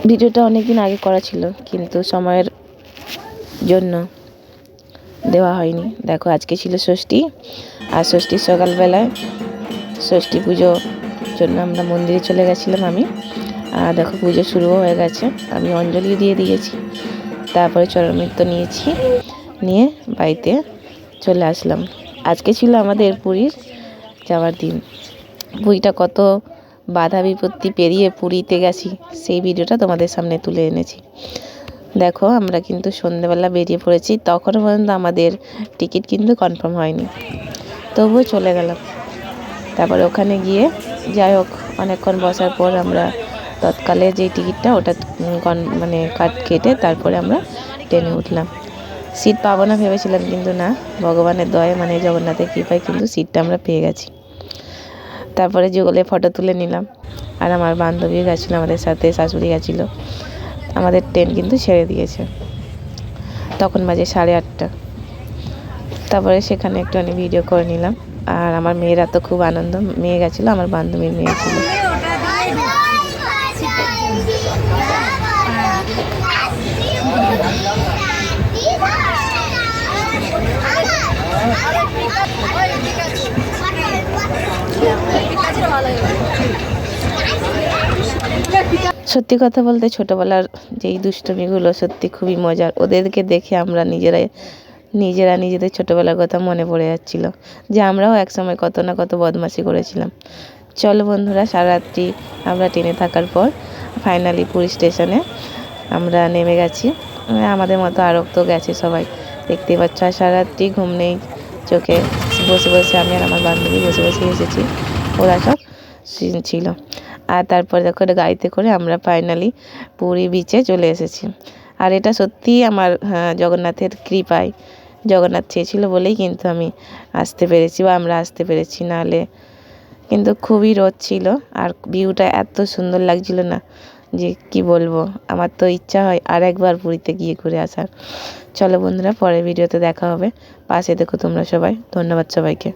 ভিডিওটা অনেক দিন আগে করা ছিল, কিন্তু সময়ের জন্য দেওয়া হয়নি। দেখো আজকে ছিল ষষ্ঠী, আর ষষ্ঠীর সকালবেলায় ষষ্ঠী পুজোর জন্য আমরা মন্দিরে চলে গেছিলাম আমি। আর দেখো পুজো শুরুও হয়ে গেছে, আমি অঞ্জলিও দিয়ে দিয়েছি। তারপরে চরণ নৃত্য নিয়েছি, নিয়ে বাড়িতে চলে আসলাম। আজকে ছিল আমাদের পুরীর যাওয়ার দিন। পুরীটা কত বাধা বিপত্তি পেরিয়ে পুরীতে গেছি, সেই ভিডিওটা তোমাদের সামনে তুলে এনেছি। দেখো আমরা কিন্তু সন্ধ্যেবেলা বেরিয়ে পড়েছি, তখনও পর্যন্ত আমাদের টিকিট কিন্তু কনফার্ম হয়নি, তবুও চলে গেলাম। তারপরে ওখানে গিয়ে যাই হোক অনেকক্ষণ বসার পর আমরা তৎকালে যে টিকিটটা ওটা মানে কাট কেটে তারপরে আমরা ট্রেনে উঠলাম। সিট পাবো না ভেবেছিলাম, কিন্তু না, ভগবানের দয়ায় মানে জগন্নাথের কৃপায় কিন্তু সিটটা আমরা পেয়ে গেছি। তারপরে যুগলে ফটো তুলে নিলাম, আর আমার বান্ধবীও গেছিলো আমাদের সাথে, শাশুড়ি গেছিলো। আমাদের ট্রেন কিন্তু ছেড়ে দিয়েছে, তখন বাজে 8:30। তারপরে সেখানে একটুখানি ভিডিও করে নিলাম। আর আমার মেয়েরা তো খুব আনন্দ, মেয়ে গেছিলো, আমার বান্ধবীর মেয়ে ছিল। সত্যি কথা বলতে ছোটোবেলার যেই দুষ্টুমিগুলো সত্যি খুবই মজার। ওদেরকে দেখে আমরা নিজেরা নিজেদের ছোটোবেলার কথা মনে পড়ে যাচ্ছিল, যে আমরাও একসময় কত না কত বদমাশি করেছিলাম। চলো বন্ধুরা, সারারাত্রি আমরা ট্রেনে থাকার পর ফাইনালি পুরী স্টেশনে আমরা নেমে গেছি। আমাদের মতো আরও তো গেছে সবাই, দেখতেই পাচ্ছ। আর সারারাত্রি ঘুম নেই চোখে, বসে বসে আমি আর আমার বান্ধবী বসে বসে এসেছি, ওরা সব ছিল। আর তারপরে দেখো গাড়িতে করে আমরা ফাইনালি পুরী বিচে চলে এসেছি। আর এটা সত্যিই আমার জগন্নাথের কৃপায়, জগন্নাথ চেয়েছিল বলেই কিন্তু আমি আসতে পেরেছি, বা আমরা আসতে পেরেছি, নাহলে কিন্তু খুবই রোদ ছিল। আর ভিউটা এত সুন্দর লাগছিল না যে কি বলবো। আমার তো ইচ্ছা হয় আর একবার পুরীতে গিয়ে ঘুরে আসার। চলো বন্ধুরা, পরের ভিডিওতে দেখা হবে। পাশে দেখো তোমরা সবাই। ধন্যবাদ সবাইকে।